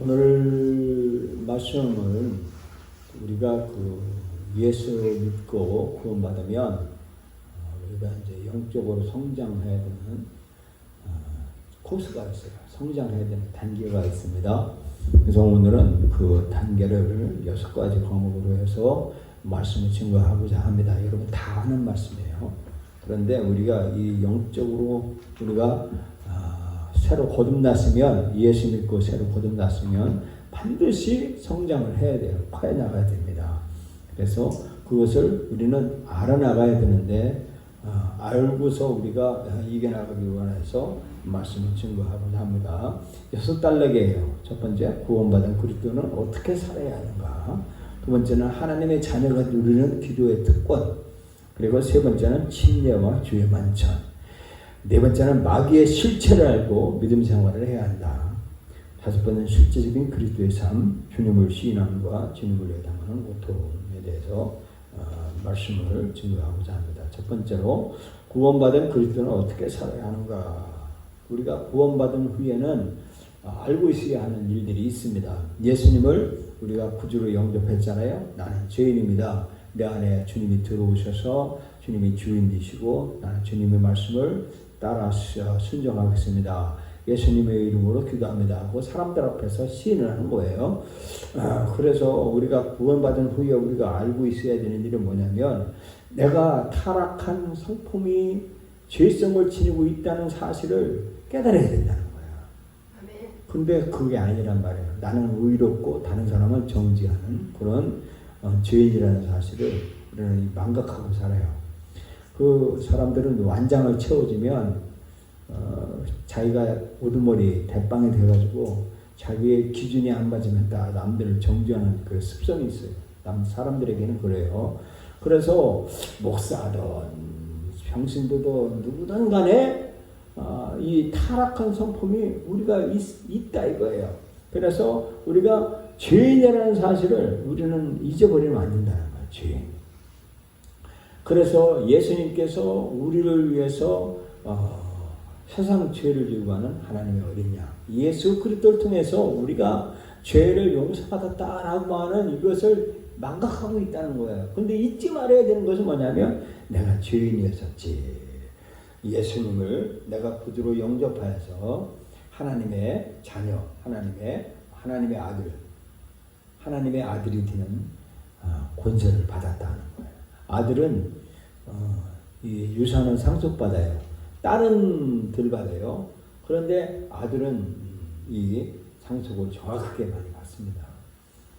오늘 말씀을 우리가 예수 믿고 구원받으면 우리가 이제 영적으로 성장해야 되는 코스가 있어요. 성장해야 되는 단계가 있습니다. 그래서 오늘은 그 단계를 6가지 과목으로 해서 말씀을 증거하고자 합니다. 여러분 다 아는 말씀이에요. 그런데 우리가 이 영적으로 우리가 새로 거듭났으면, 예수 믿고 새로 거듭났으면 반드시 성장을 해야 돼요. 커야 나가야 됩니다. 그래서 그것을 우리는 알아나가야 되는데 알고서 우리가 이겨나가기 원해서 말씀을 증거하고자 합니다. 6단락이에요. 첫 번째, 구원받은 그리스도는 어떻게 살아야 하는가. 두 번째는 하나님의 자녀가 누리는 기도의 특권. 그리고 세 번째는 침례와 주의 만찬. 네 번째는 마귀의 실체를 알고 믿음 생활을 해야 한다. 다섯 번째는 실제적인 그리스도의 삶, 주님을 시인함과 주님을 예담하는 고통에 대해서 말씀을 증거하고자 합니다. 첫 번째로 구원받은 그리스도는 어떻게 살아야 하는가. 우리가 구원받은 후에는 알고 있어야 하는 일들이 있습니다. 예수님을 우리가 구주로 영접했잖아요. 나는 죄인입니다. 내 안에 주님이 들어오셔서 주님이 주인 되시고 나는 주님의 말씀을 따라 순종하겠습니다. 예수님의 이름으로 기도합니다 하고 사람들 앞에서 시인을 하는 거예요. 그래서 우리가 구원받은 후에 우리가 알고 있어야 되는 일은 뭐냐면, 내가 타락한 성품이 죄성을 지니고 있다는 사실을 깨달아야 된다는 거야. 근데 그게 아니란 말이에요. 나는 의롭고 다른 사람은 정죄하는 그런 죄인이라는 사실을 우리는 망각하고 살아요. 그 사람들은 완장을 채워지면 자기가 우두머리 대빵이 돼가지고 자기의 기준이 안 맞으면 다 남들을 정죄하는 그 습성이 있어요. 사람들에게는 그래요. 그래서 목사든 평신도든 누구든 간에 이 타락한 성품이 우리가 있다 이거예요. 그래서 우리가 죄인이라는 사실을 우리는 잊어버리면 안 된다는 거예요. 죄인. 그래서 예수님께서 우리를 위해서 세상 죄를 지고 가는 하나님의 어린 양, 예수 그리스도를 통해서 우리가 죄를 용서받았다라고 하는 이것을 망각하고 있다는 거예요. 근데 잊지 말아야 되는 것은 뭐냐면, 내가 죄인이었었지. 예수님을 내가 구주로 영접하여서 하나님의 자녀, 하나님의 아들이 되는 권세를 받았다는 거예요. 아들은 이 유산은 상속받아요. 딸은 덜 받아요. 그런데 아들은 이 상속을 정확하게 많이 받습니다.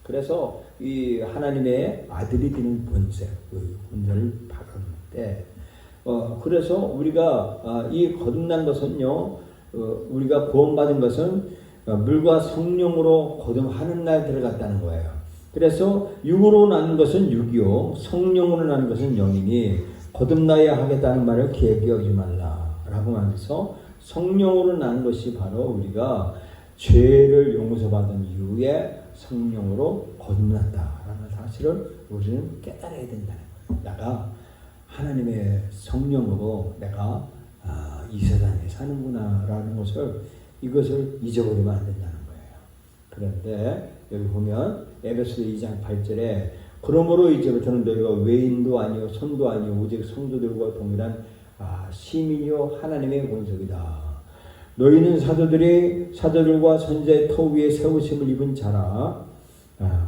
그래서 이 하나님의 아들이 되는 권세, 그 권세를 받았는데, 그래서 우리가 이 거듭난 것은요, 우리가 구원받은 것은 물과 성령으로 거듭하는 날 들어갔다는 거예요. 그래서 육으로 나는 것은 육이요, 성령으로 나는 것은 영이니 거듭나야 하겠다는 말을 기억하지 말라라고 하면서, 성령으로 나는 것이 바로 우리가 죄를 용서받은 이후에 성령으로 거듭났다라는 사실을 우리는 깨달아야 된다는 거예요. 내가 하나님의 성령으로 내가 이 세상에 사는구나라는 것을, 이것을 잊어버리면 안 된다는 거예요. 그런데 여기 보면 에베소 2장 8절에 그러므로 이제부터는 너희가 외인도 아니요 손도 아니요 오직 성도들과 동일한 시민이요 하나님의 권속이다. 너희는 사도들과 선지자의 터 위에 세우심을 입은 자라.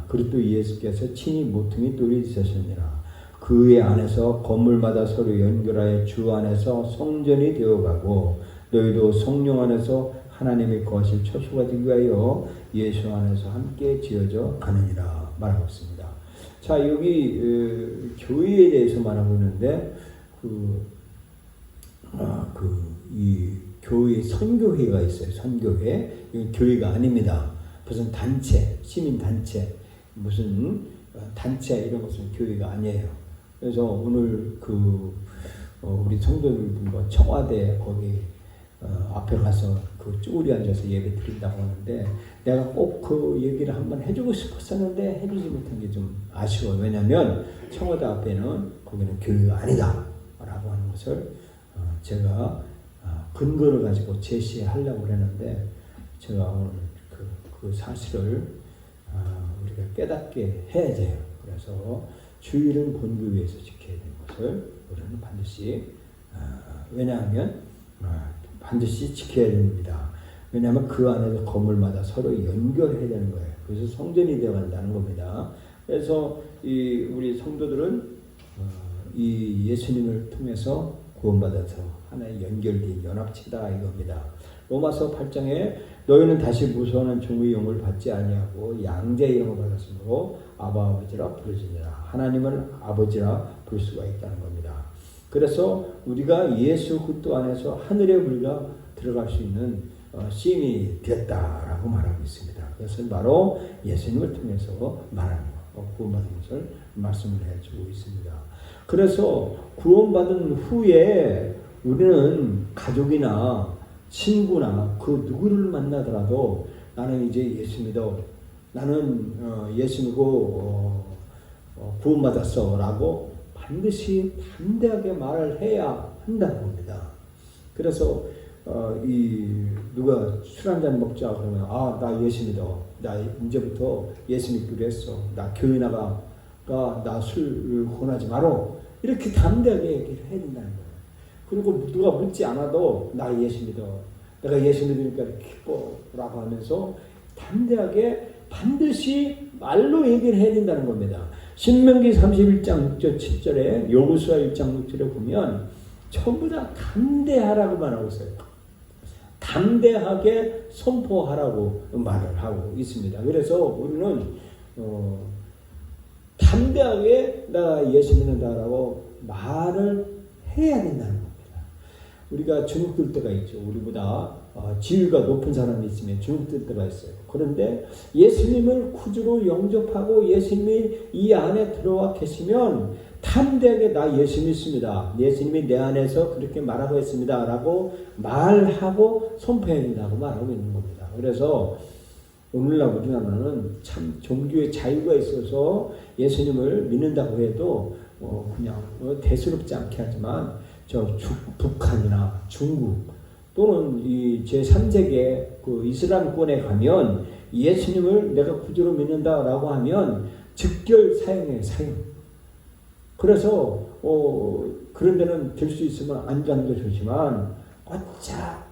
그리스도 예수께서 친히 모퉁이 돌이 되셨느니라. 그의 안에서 건물마다 서로 연결하여 주 안에서 성전이 되어가고 너희도 성령 안에서 하나님의 거실 처소가 되기 위하여 예수 안에서 함께 지어져 가느니라 말하고 있습니다. 자, 여기 교회에 대해서 말하고 있는데 이 교회 선교회가 있어요. 선교회. 이건 교회가 아닙니다. 무슨 단체, 시민 단체, 무슨 단체 이런 것은 교회가 아니에요. 그래서 오늘 우리 성도들과 청와대 거기 앞에 가서 그 쭈그리 앉아서 예배 드린다고 하는데, 내가 꼭 그 얘기를 한번 해주고 싶었었는데 해주지 못한 게 좀 아쉬워요. 왜냐하면 청와대 앞에는 거기는 교회가 아니다 라고 하는 것을 제가 근거를 가지고 제시하려고 그랬는데, 제가 오늘 그 사실을 우리가 깨닫게 해야 돼요. 그래서 주일은 본교 위에서 지켜야 되는 것을 우리는 반드시 왜냐하면 반드시 지켜야 됩니다. 왜냐하면 그 안에서 건물마다 서로 연결해야 되는 거예요. 그래서 성전이 되어간다는 겁니다. 그래서 우리 성도들은 이 예수님을 통해서 구원받아서 하나의 연결된 연합체다 이겁니다. 로마서 8장에 너희는 다시 무서워하는 종의 영을 받지 아니하고 양자의 영을 받았으므로 아바 아버지라 부르짖으라. 하나님을 아버지라 부를 수가 있다는 겁니다. 그래서 우리가 예수 그리스도 안에서 하늘에 우리가 들어갈 수 있는 시인이 되었다라고 말하고 있습니다. 그것은 바로 예수님을 통해서 말하는 것, 구원받은 것을 말씀을 해주고 있습니다. 그래서 구원받은 후에 우리는 가족이나 친구나 그 누구를 만나더라도 나는 이제 예수 믿어, 나는 예수 믿고 구원받았어 라고 반드시 담대하게 말을 해야 한다는 겁니다. 그래서 누가 술 한잔 먹자 그러면 나 예수 믿어, 나 이제부터 예수 믿기로 했어, 나 교회 나가, 나 술을 권하지 마라 이렇게 담대하게 얘기를 해야 된다는 거예요. 그리고 누가 묻지 않아도 나 예수 믿어, 내가 예수 믿으니까 기뻐라고 하면서 담대하게 반드시 말로 얘기를 해야 된다는 겁니다. 신명기 31장 6절 7절에 여호수아 1장 6절에 보면 전부 다 담대하라고만 하고 있어요. 담대하게 선포하라고 말을 하고 있습니다. 그래서 우리는 담대하게 나 예수 믿는다라고 말을 해야 된다는 겁니다. 우리가 주눅들 때가 있죠. 우리보다 지위가 높은 사람이 있으면 주눅들 때가 있어요. 그런데 예수님을 구주로 영접하고 예수님이 이 안에 들어와 계시면 담대하게 나 예수 믿습니다, 예수님이 내 안에서 그렇게 말하고 있습니다 라고 말하고 선포해야 된다고 말하고 있는 겁니다. 그래서 오늘날 우리나라는 참 종교의 자유가 있어서 예수님을 믿는다고 해도 그냥 대수롭지 않게 하지만 북한이나 중국 또는 이 제3세계 그 이슬람권에 가면 예수님을 내가 구주로 믿는다라고 하면 즉결 사형. 그래서 그런 데는 될 수 있으면 안 가는 게 좋지만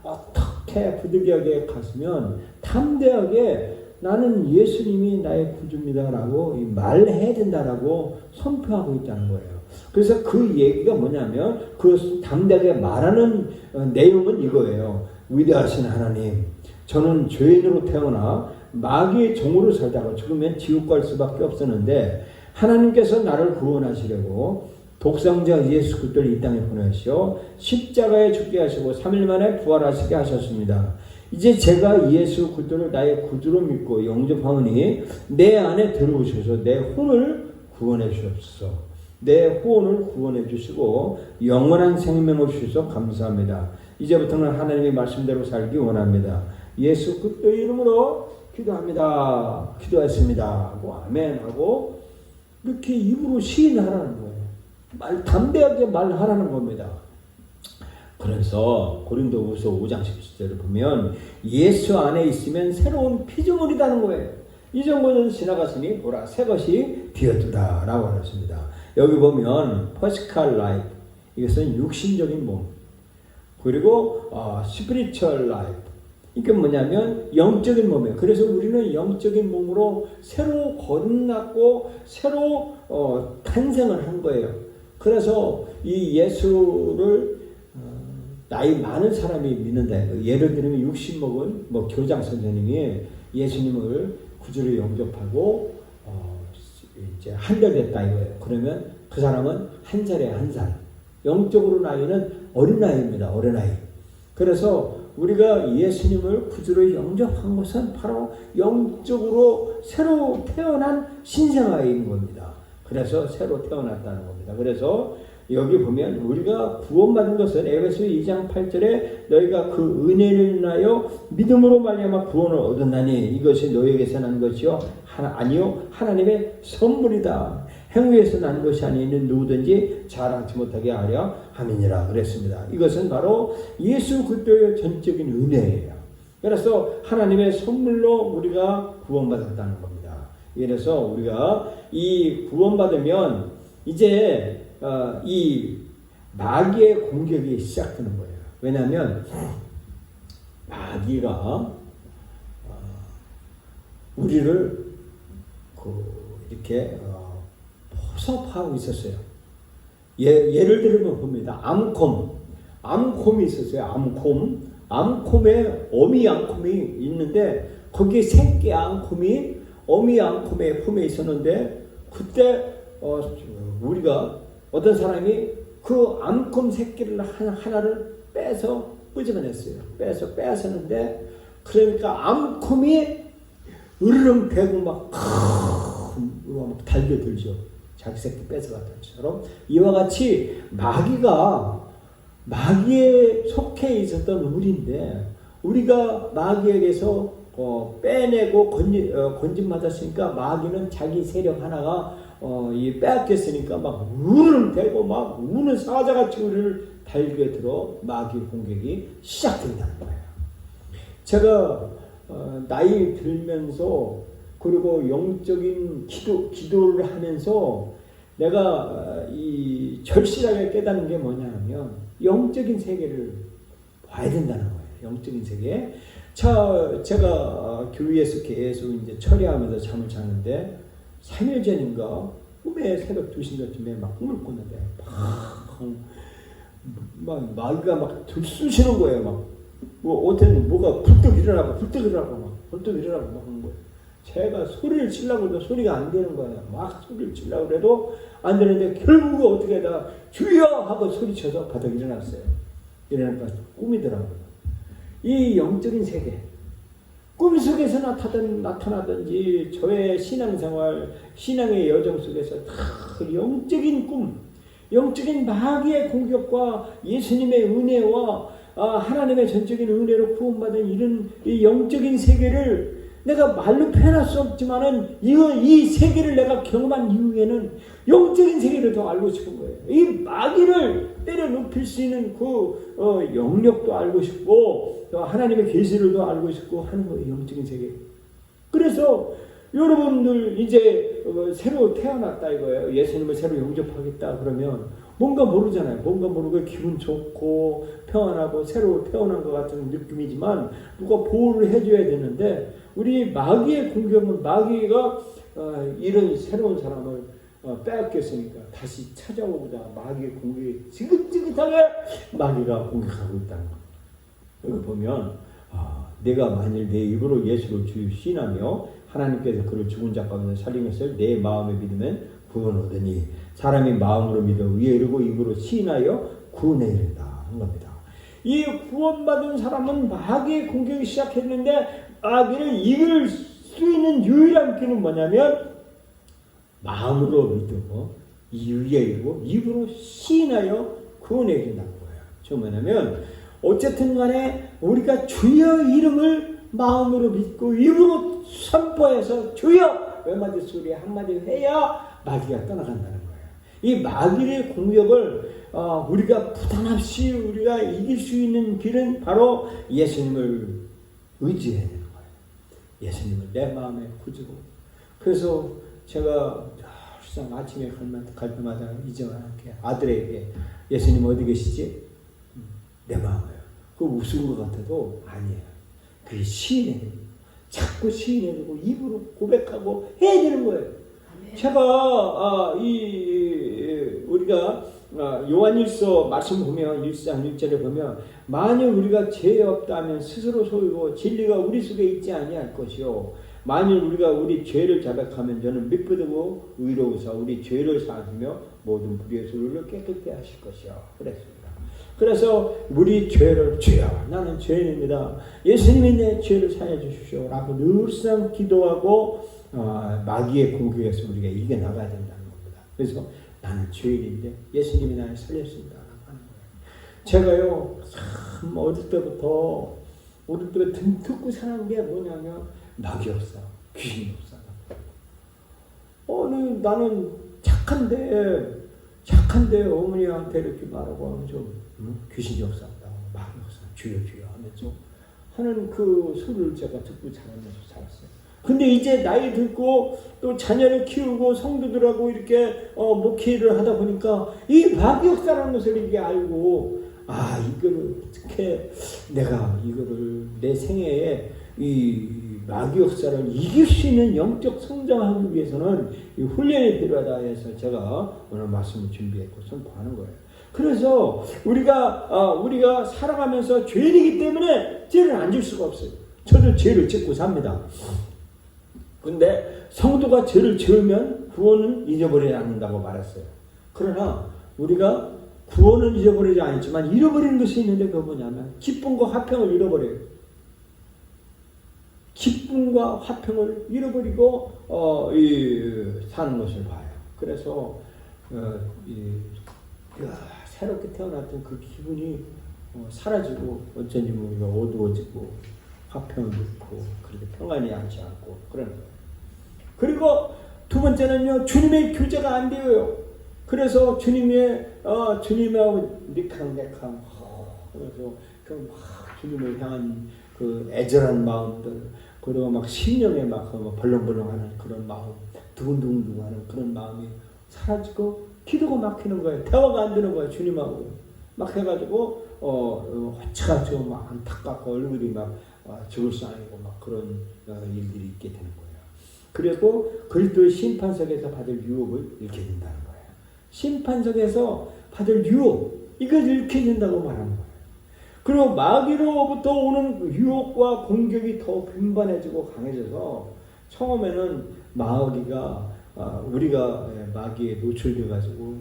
어떻게 부득이하게 갔으면 담대하게 나는 예수님이 나의 구주입니다라고 말해야 된다라고 선포하고 있다는 거예요. 그래서 그 얘기가 뭐냐면 그 담대하게 말하는 내용은 이거예요. 위대하신 하나님, 저는 죄인으로 태어나 마귀의 종으로 살다가 죽으면 지옥 갈 수밖에 없었는데 하나님께서 나를 구원하시려고 독생자 예수 그리스도를 이 땅에 보내시어 십자가에 죽게 하시고 3일 만에 부활하시게 하셨습니다. 이제 제가 예수 그리스도를 나의 구주로 믿고 영접하오니 내 안에 들어오셔서 내 혼을 구원해 주옵소서. 내 혼을 구원해 주시고 영원한 생명을 주셔서 감사합니다. 이제부터는 하나님의 말씀대로 살기 원합니다. 예수 그리스도의 이름으로 기도합니다. 기도했습니다. 하고 아멘 하고 이렇게 입으로 시인하라는 거예요. 담대하게 말하라는 겁니다. 그래서 고린도후서 5장 17절을 보면 예수 안에 있으면 새로운 피조물이라는 거예요. 이전 것은 지나갔으니 보라 새 것이 되었도다 라고 하셨습니다. 여기 보면 퍼시칼 라이프, 이것은 육신적인 몸, 그리고 스피리추얼 라이프, 이게 뭐냐면 영적인 몸이에요. 그래서 우리는 영적인 몸으로 새로 거듭났고 새로 탄생을 한 거예요. 그래서 이 예수를 나이 많은 사람이 믿는다. 예를 들면 60 먹은 교장 선생님이 예수님을 구주로 영접하고 이제 한 달 됐다 이거예요. 그러면 그 사람은 한 살에 한 살. 영적으로 나이는 어린아이입니다. 어린아이. 그래서 우리가 예수님을 구주로 영접한 것은 바로 영적으로 새로 태어난 신생아인 겁니다. 그래서 새로 태어났다는 겁니다. 그래서 여기 보면 우리가 구원받은 것은 에베소 2장 8절에 너희가 그 은혜를 인하여 믿음으로 말미암아 구원을 얻었나니 이것이 너희에게서 난 것이요 아니요 하나님의 선물이다. 행위에서 난 것이 아니니 누구든지 자랑치 못하게 하려 함이니라 그랬습니다. 이것은 바로 예수 그리스도의 전적인 은혜예요. 그래서 하나님의 선물로 우리가 구원받았다는 겁니다. 그래서 우리가 이 구원받으면 이제 이 마귀의 공격이 시작되는 거예요. 왜냐하면 마귀가 우리를 이렇게 포섭하고 있었어요. 예를 들면 봅니다. 암콤이 있었어요. 암콤에 어미 암콤이 있는데 거기에 새끼 암콤이 어미 암콤의 품에 있었는데 그때 우리가 어떤 사람이 그 암콤 새끼를 하나를 빼서 끄집어냈어요. 빼앗았는데 그러니까 암콤이 으르렁 대고 막 달겨들죠. 자기 새끼 뺏어갔던 것처럼 이와 같이 마귀에 속해 있었던 우리인데 우리가 마귀에게서 빼내고 건진받았으니까 마귀는 자기 세력 하나가 빼앗겼으니까 막 우르릉 대고 막 우는 사자같이 우리를 달겨들어 마귀 공격이 시작된다는 거예요. 제가 나이 들면서 그리고 영적인 기도를 하면서 내가 이 절실하게 깨닫는 게 뭐냐면 영적인 세계를 봐야 된다는 거예요. 영적인 세계. 제가 교회에서 계속 이제 처리하면서 잠을 자는데 3일 전인가 꿈에 새벽 2시쯤에 막 꿈을 꿨는데 막 마귀가 막 들쑤시는 거예요. 막 어떤 뭐가 불떡 일어나고 막 하는 거예요. 제가 소리를 치려고 해도 소리가 안 되는 거예요. 막 소리를 치려고 해도 안 되는데 결국에 어떻게 하다가 주여 하고 소리쳐서 바닥 일어났어요. 일어나니까 꿈이더라고요. 이 영적인 세계, 꿈속에서 나타나든지 저의 신앙생활, 신앙의 여정 속에서 다 영적인 꿈, 영적인 마귀의 공격과 예수님의 은혜와 하나님의 전적인 은혜로 구원받은 이런 이 영적인 세계를 내가 말로 표현할 수 없지만은 이 세계를 내가 경험한 이후에는 영적인 세계를 더 알고 싶은 거예요. 이 마귀를 때려 눕힐 수 있는 그 영역도 알고 싶고 하나님의 계시를 더 알고 싶고 하는 거예요. 영적인 세계. 그래서 여러분들 이제 새로 태어났다 이거예요. 예수님을 새로 영접하겠다 그러면 뭔가 모르잖아요. 뭔가 모르고 기분 좋고 평안하고 새로 태어난 것 같은 느낌이지만 누가 보호를 해줘야 되는데 우리 마귀의 공격은 마귀가 이런 새로운 사람을 빼앗겼으니까 다시 찾아오고자 마귀의 공격이 지긋지긋하게 마귀가 공격하고 있다는 겁니다. 여기 보면 내가 만일 내 입으로 예수를 주여 시인하며 하나님께서 그를 죽은 자 가운데 살리셨을 내 마음에 믿으면 구원을 얻으니 사람이 마음으로 믿어 위에 이르고 입으로 시인하여 구원에 이른다 하는 겁니다. 이 구원받은 사람은 마귀의 공격이 시작했는데 마귀를 이길 수 있는 유일한 길은 뭐냐면 마음으로 믿고 위에 이르고 입으로 시인하여 구원에 이른다는 거예요. 저 뭐냐면 어쨌든 간에 우리가 주여 이름을 마음으로 믿고 입으로 선포해서 주여 몇 소리 한마디 해야 마귀가 떠나간다는 거예요. 이 마귀의 공격을 우리가 부담 없이 우리가 이길 수 있는 길은 바로 예수님을 의지해야 되는 거예요. 예수님을 내 마음에 구주고. 그래서 제가 항상 아침에 갈 때마다 이제 아들에게 예수님 어디 계시지? 내 마음에요. 그 우스운 것 같아도 아니에요. 그게 시인해야 자꾸 시인해주고 입으로 고백하고 해야 되는 거예요. 제가 우리가 요한일서 말씀 보면 1장 1절에 보면 만일 우리가 죄 없다면 스스로 속이고 진리가 우리 속에 있지 아니할 것이요 만일 우리가 우리 죄를 자백하면 저는 믿고 의로우사 우리 죄를 사하시며 모든 불의에서 우리를 깨끗게 하실 것이요 그랬습니다. 그래서 우리 죄를 주여 나는 죄인입니다. 예수님이 내 죄를 사해 주십시오 라고 늘상 기도하고 마귀의 공격에서 우리가 이겨나가야 된다는 겁니다. 그래서 나는 죄인인데 예수님이 나를 살렸습니다 라고 하는 거예요. 제가요 참 어릴 때부터 든뜯고 사는 게 뭐냐면 마귀 없어 귀신 없어. 나는 착한데 어머니한테 이렇게 말하고 하면 좀 귀신이 없었다 마귀 없어 주여 하면서 하는 그 소리를 제가 듣고 자라면서 살았어요. 근데 이제 나이 들고 또 자녀를 키우고 성도들하고 이렇게 목회를 하다 보니까 이 마귀 역사라는 것을 이렇게 알고, 이거를 어떻게 내가 이거를 내 생애에 이 마귀 역사를 이길 수 있는 영적 성장하기 위해서는 이 훈련이 필요하다 해서 제가 오늘 말씀을 준비했고 선포하는 거예요. 그래서 우리가 살아가면서 죄인이기 때문에 죄를 안 질 수가 없어요. 저도 죄를 짓고 삽니다. 근데 성도가 죄를 지으면 구원은 잊어버리지 않는다고 말했어요. 그러나 우리가 구원은 잊어버리지 않지만 잃어버리는 것이 있는데 그거 뭐냐면 기쁨과 화평을 잃어버려요. 기쁨과 화평을 잃어버리고 사는 것을 봐요. 그래서 새롭게 태어났던 그 기분이 사라지고 어쩐지 우리가 어두워지고 화평을 잃고 그렇게 평안이 않지 않고 그러는 거예요. 그리고 두 번째는요, 주님의 교제가 안 되어요. 그래서 주님하고 니캉니캉 그래서 막 주님을 향한 그 애절한 마음들, 그리고 막 심령에 막 벌렁벌렁하는 그런 마음, 두근두근하는 그런 마음이 사라지고 기도가 막히는 거예요. 대화가 안 되는 거예요. 주님하고 막 해가지고 화차가지고 막 안타깝고 얼굴이 막 죽을 수 아니고 막 그런 일들이 있게 되는 거예요. 그리고 그리스도의 심판석에서 받을 유혹을 잃게 된다는 거예요. 심판석에서 받을 유혹, 이걸 잃게 된다고 말하는 거예요. 그리고 마귀로부터 오는 유혹과 공격이 더 빈번해지고 강해져서 처음에는 우리가 마귀에 노출돼 가지고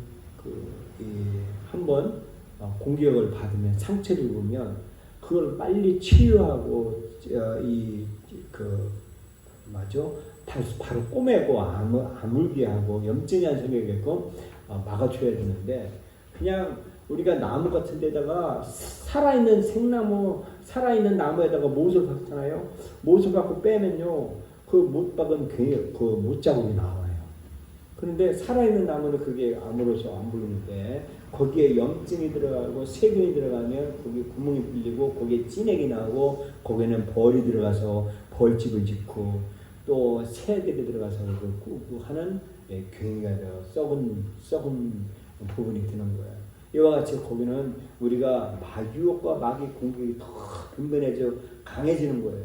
한번 공격을 받으면 상처를 입으면 그걸 빨리 치유하고 바로 꼬매고 아물게 하고 염증이 안 생기게끔 막아줘야 되는데, 그냥 우리가 나무 같은 데다가 살아있는 생나무, 살아있는 나무에다가 못을 박잖아요. 못을 박고 빼면요, 그 못 박은 그 못자국이 나와요. 그런데 살아있는 나무는 그게 아무로서 안 보이는데 거기에 염증이 들어가고 세균이 들어가면 거기에 구멍이 뚫리고 거기에 찐액이 나고 거기에는 벌이 들어가서 벌집을 짓고 또 새들이 들어가서 그 하는 괭이가 되어 썩은 부분이 드는 거예요. 이와 같이 거기는 우리가 유혹과 마귀 공격이 더 분변해져 강해지는 거예요.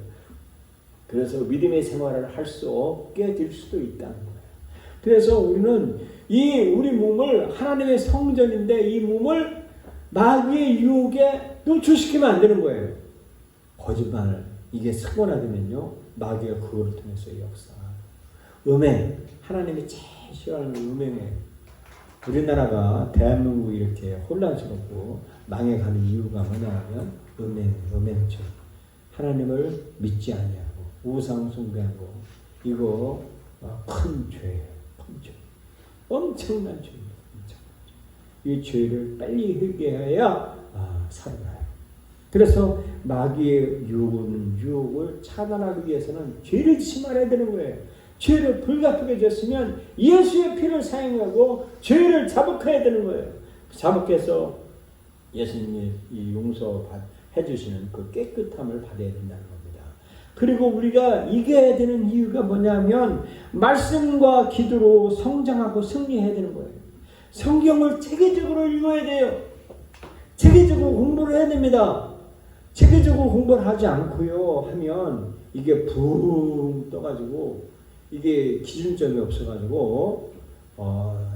그래서 믿음의 생활을 할 수 없게 될 수도 있다는 거예요. 그래서 우리는 우리 몸을, 하나님의 성전인데 이 몸을 마귀의 유혹에 노출시키면 안 되는 거예요. 거짓말, 이게 습관화되면요, 마귀가 그거를 통해서 역사. 음행, 하나님이 제일 싫어하는 음행에 우리나라가 대한민국이 이렇게 혼란스럽고 망해가는 이유가 뭐냐면 음행죄. 하나님을 믿지 아니하고 우상 숭배하고 이거 큰 죄예요. 큰 죄. 엄청난 죄입니다. 이 죄를 빨리 회개해야 살아나요. 그래서 마귀의 유혹을 차단하기 위해서는 죄를 짓지 말아야 되는 거예요. 죄를 불가피하게 졌으면 예수의 피를 사용하고 죄를 자복해야 되는 거예요. 자복해서 예수님이 이 용서해 주시는 그 깨끗함을 받아야 된다는 겁니다. 그리고 우리가 이겨야 되는 이유가 뭐냐면 말씀과 기도로 성장하고 승리해야 되는 거예요. 성경을 체계적으로 읽어야 돼요. 체계적으로 공부를 해야 됩니다. 체계적으로 공부를 하지 않고요 하면 이게 붕 떠가지고 이게 기준점이 없어가지고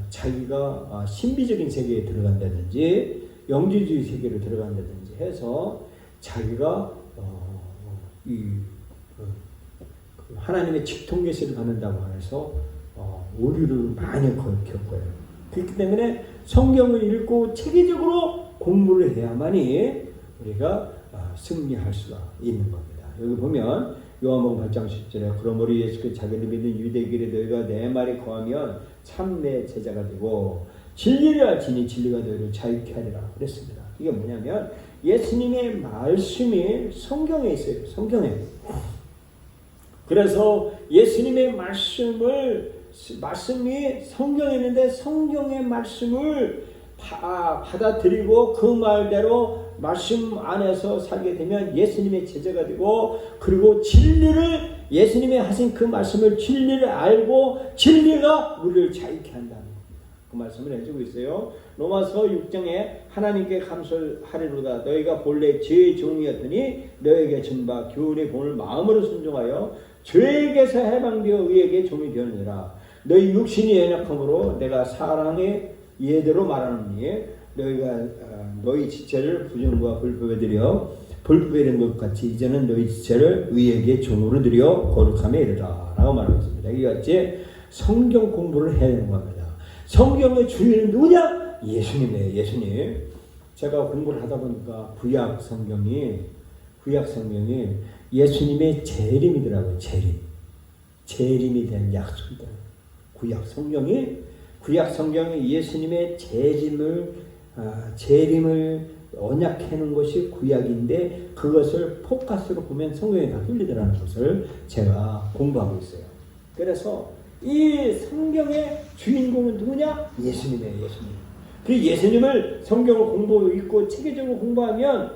자기가 신비적인 세계에 들어간다든지 영지주의 세계로 들어간다든지 해서 자기가 하나님의 직통계시를 받는다고 해서 오류를 많이 겪어요. 그렇기 때문에 성경을 읽고 체계적으로 공부를 해야만이 우리가 승리할 수가 있는 겁니다. 여기 보면 요한복음 8장 10절에 그러므로 예수께서 자기를 믿는 유대인들이 너희가 내 말에 거하면 참 내 제자가 되고 진리를 알지니 진리가 너희를 자유케 하리라 그랬습니다. 이게 뭐냐면 예수님의 말씀이 성경에 있어요. 성경에. 그래서 예수님의 말씀이 성경에 있는데 성경의 말씀을 받아들이고 그 말대로 말씀 안에서 살게 되면 예수님의 제자가 되고, 그리고 진리를, 예수님이 하신 그 말씀을, 진리를 알고 진리가 우리를 자유케 한다는 겁니다. 그 말씀을 해주고 있어요. 로마서 6장에 하나님께 감사하리로다. 너희가 본래 죄의 종이었더니 너에게 준 바 교훈의 본을 마음으로 순종하여 죄에게서 해방되어 의에게 종이 되었느니라. 너희 육신이 연약함으로 내가 사랑의 예대로 말하노니 너희가 너희 지체를 부정과 불법에 드려 불법에 이른 것 같이 이제는 너희 지체를 의에게 종으로 드려 거룩함에 이르라 라고 말하고 있습니다. 이와 같이 성경 공부를 해야 되는 겁니다. 성경의 주인은 누구냐? 예수님이에요. 예수님. 제가 공부를 하다 보니까 구약 성경이 예수님의 재림이더라고요. 재림이 된 약속이다. 구약 성경이 예수님의 재림을 언약하는 것이 구약인데, 그것을 포커스로 보면 성경에 다 뚫리더라는 것을 제가 공부하고 있어요. 그래서 이 성경의 주인공은 누구냐? 예수님이에요. 예수님. 그 예수님을 성경을 읽고 체계적으로 공부하면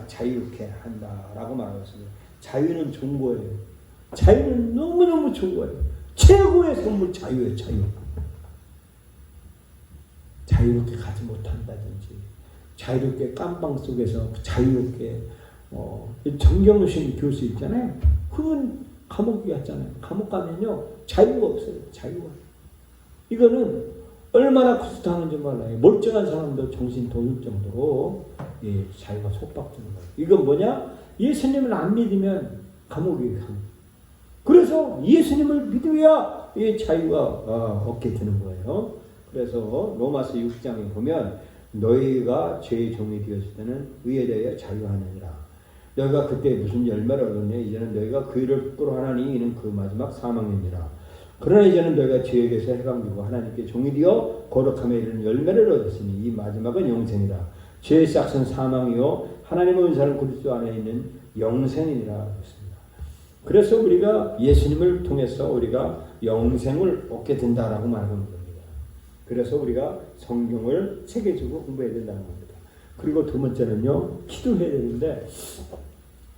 자유케 한다라고 말하고 있습니다. 자유는 좋은 거예요. 자유는 너무너무 좋은 거예요. 최고의 선물 자유예요. 자유롭게 가지 못한다든지, 자유롭게 깜방 속에서 자유롭게 정경심 교수 있잖아요. 그건 감옥이 왔잖아요. 감옥 가면요 자유가 없어요. 자유가. 이거는 얼마나 코스트하는지 몰라요. 멀쩡한 사람도 정신 도울 정도로 자유가 속박되는 거예요. 이건 뭐냐? 예수님을 안 믿으면 감옥이에요. 그래서 예수님을 믿어야 이 자유가 얻게 되는 거예요. 그래서 로마서 6장에 보면 너희가 죄의 종이 되었을 때는 의에 대하여 자유하느니라. 너희가 그때 무슨 열매를 얻었냐? 이제는 너희가 그 일을 부끄러워하나니 이는 그 마지막 사망이니라. 그러나 이제는 너희가 죄에게서 해방되고 하나님께 종이 되어 거룩함에 이르는 열매를 얻었으니 이 마지막은 영생이라. 죄의 싹은 사망이요 하나님의 은사는 그리스도 안에 있는 영생이니라 했습니다. 그래서 우리가 예수님을 통해서 우리가 영생을 얻게 된다라고 말하는 겁니다. 그래서 우리가 성경을 체계적으로 공부해야 된다는 겁니다. 그리고 두 번째는요, 기도해야 되는데,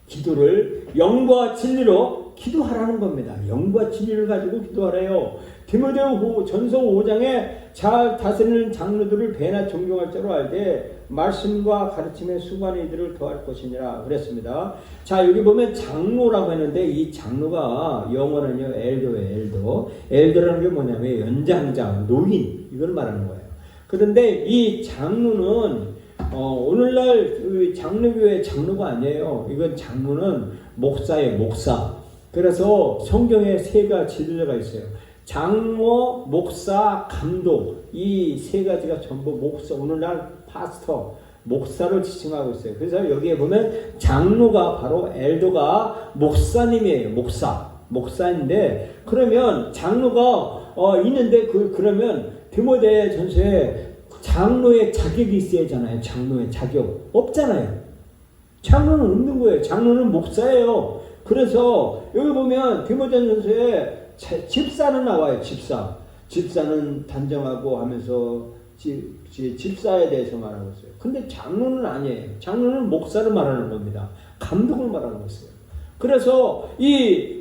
기도를 영과 진리로 기도하라는 겁니다. 영과 진리를 가지고 기도하래요. 디모데후 전서 5장에 잘 다스리는 장로들을 배나 존경할 줄로 알되 말씀과 가르침에 수고하는 이들을 더할 것이니라 그랬습니다. 자, 여기 보면 장로라고 했는데 이 장로가 영어는요 엘도예요. 엘도라는 게 뭐냐면 연장자, 노인 이걸 말하는 거예요. 그런데 이 장로는 오늘날 장로교회 장로가 아니에요. 이건 장로는 목사예요. 목사. 그래서 성경에 세 가지 진리가 있어요. 장로, 목사, 감독 이 세 가지가 전부 목사, 오늘날 파스터, 목사를 지칭하고 있어요. 그래서 여기에 보면 장로가 바로 엘도가 목사님이에요. 목사인데 그러면 장로가 있는데 그러면 디모데 전서에 장로의 자격이 있어야 하잖아요. 장로의 자격 없잖아요. 장로는 없는 거예요. 장로는 목사예요. 그래서 여기 보면 디모데전서에 집사는 나와요. 집사는 단정하고 하면서 집사에 대해서 말하고 있어요. 근데 장로는 아니에요. 장로는 목사를 말하는 겁니다. 감독을 말하는 거예요. 그래서 이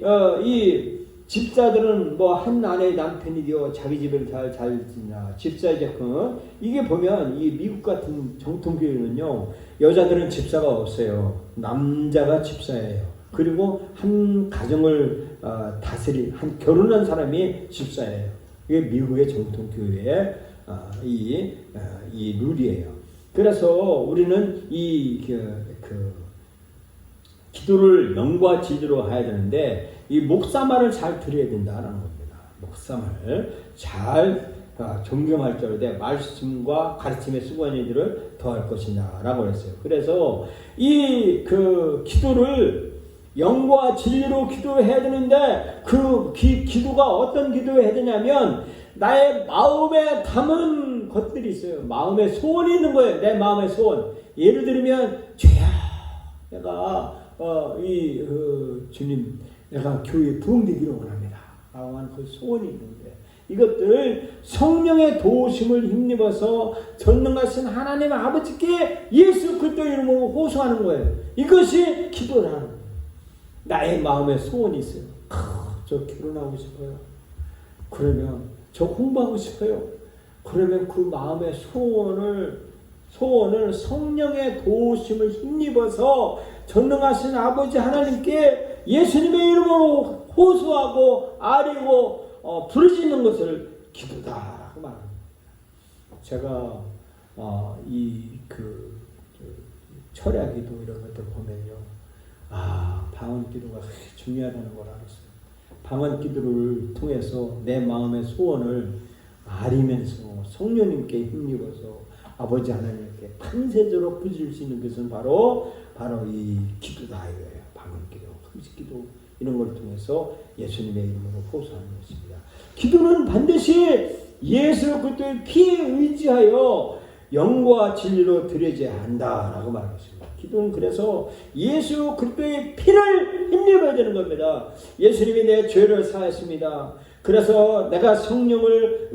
집사들은 뭐 한 아내의 남편이 되어 자기 집을 잘 지냐 집사의 적은 이게 보면 이 미국 같은 정통교회는요 여자들은 집사가 없어요. 남자가 집사예요. 그리고 한 가정을 한 결혼한 사람이 집사예요. 이게 미국의 정통교회의 이 룰이에요. 그래서 우리는 기도를 영과 진리로 해야 되는데 이 목사 말을 잘 들어야 된다는 겁니다. 목사 말을 잘 존경할 줄 알되 말씀과 가르침에 수고하는 이들을 더할 것이냐라고 했어요. 그래서 이 기도를 영과 진리로 기도해야 되는데 그 기도가 어떤 기도를 해야 되냐면 나의 마음에 담은 것들이 있어요. 마음에 소원이 있는 거예요. 내 마음의 소원. 예를 들면 죄야 내가 주님 내가 교회에 부흥되기를 원합니다. 라고 하는 그 소원이 있는데 이것들을 성령의 도우심을 힘입어서 전능하신 하나님 아버지께 예수 그리스도 이름으로 호소하는 거예요. 이것이 기도라는 거예요. 나의 마음에 소원이 있어요. 저 결혼하고 싶어요. 그러면 저 공부하고 싶어요. 그러면 그 마음의 소원을 성령의 도우심을 힘입어서 전능하신 아버지 하나님께 예수님의 이름으로 호소하고 아뢰고 부르짖는 것을 기도다라고 말합니다. 제가 철야기도 이런 것들 보면요, 방언기도가 중요하다는 걸 알았어요. 방언기도를 통해서 내 마음의 소원을 아리면서 성령님께 힘입어서 아버지 하나님께 판세적으로 부질 수 있는 것은 바로 이 기도다 이거예요. 방언기도, 금식기도 이런 걸 통해서 예수님의 이름으로 호소하는 것입니다. 기도는 반드시 예수 그리스도의 피에 의지하여 영과 진리로 드려져야 한다라고 말했습니다. 기도는 그래서 예수 그리스도의 피를 힘입어야 되는 겁니다. 예수님이 내 죄를 사하였습니다. 그래서 내가 성령을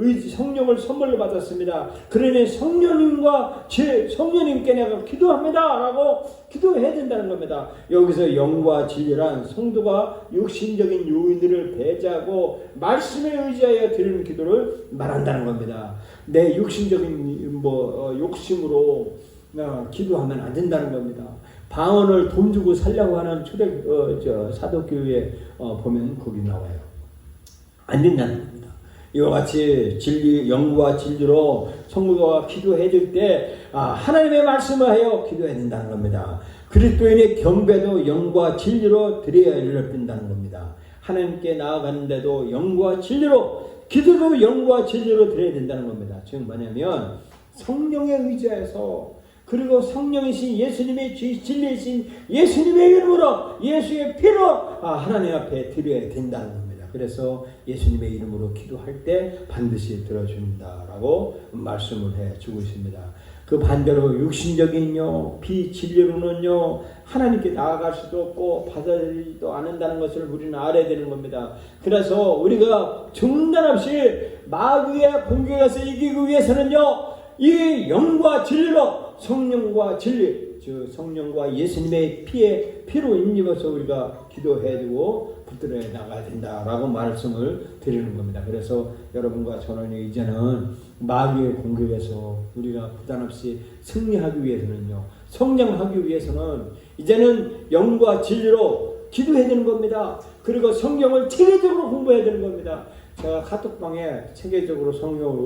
선물로 받았습니다. 그러니 성령님께 내가 기도합니다 라고 기도해야 된다는 겁니다. 여기서 영과 진리란 성도가 육신적인 요인들을 배제하고 말씀에 의지하여 드리는 기도를 말한다는 겁니다. 내 육신적인 욕심으로 기도하면 안 된다는 겁니다. 방언을 돈 주고 살려고 하는 사도교회에 보면 거기 나와요. 안 된다는 겁니다. 이와 같이 영과 진리로 성도가 기도해 줄 때 하나님의 말씀을 하여 기도해야 된다는 겁니다. 그리스도인의 경배도 영과 진리로 드려야 된다는 겁니다. 하나님께 나아가는데도 영과 진리로, 기도도 영과 진리로 드려야 된다는 겁니다. 즉 뭐냐면 성령에 의지해서, 그리고 성령이신 예수님의 진리이신 예수님의 이름으로, 예수의 피로 하나님 앞에 드려야 된다는 겁니다. 그래서 예수님의 이름으로 기도할 때 반드시 들어준다라고 말씀을 해주고 있습니다. 그 반대로 육신적인요, 비진리로는요, 하나님께 나아갈 수도 없고 받아들이지도 않는다는 것을 우리는 알아야 되는 겁니다. 그래서 우리가 중단없이 마귀의 공격에서 이기기 위해서는요, 이 영과 진리로, 성령과 진리, 즉 성령과 예수님의 피로 힘입어서 우리가 기도해주고 붙들어 나가야 된다라고 말씀을 드리는 겁니다. 그래서 여러분과 저는 이제는 마귀의 공격에서 우리가 부담 없이 승리하기 위해서는요, 성장하기 위해서는 이제는 영과 진리로 기도해야 되는 겁니다. 그리고 성경을 체계적으로 공부해야 되는 겁니다. 제가 카톡방에 체계적으로 성경을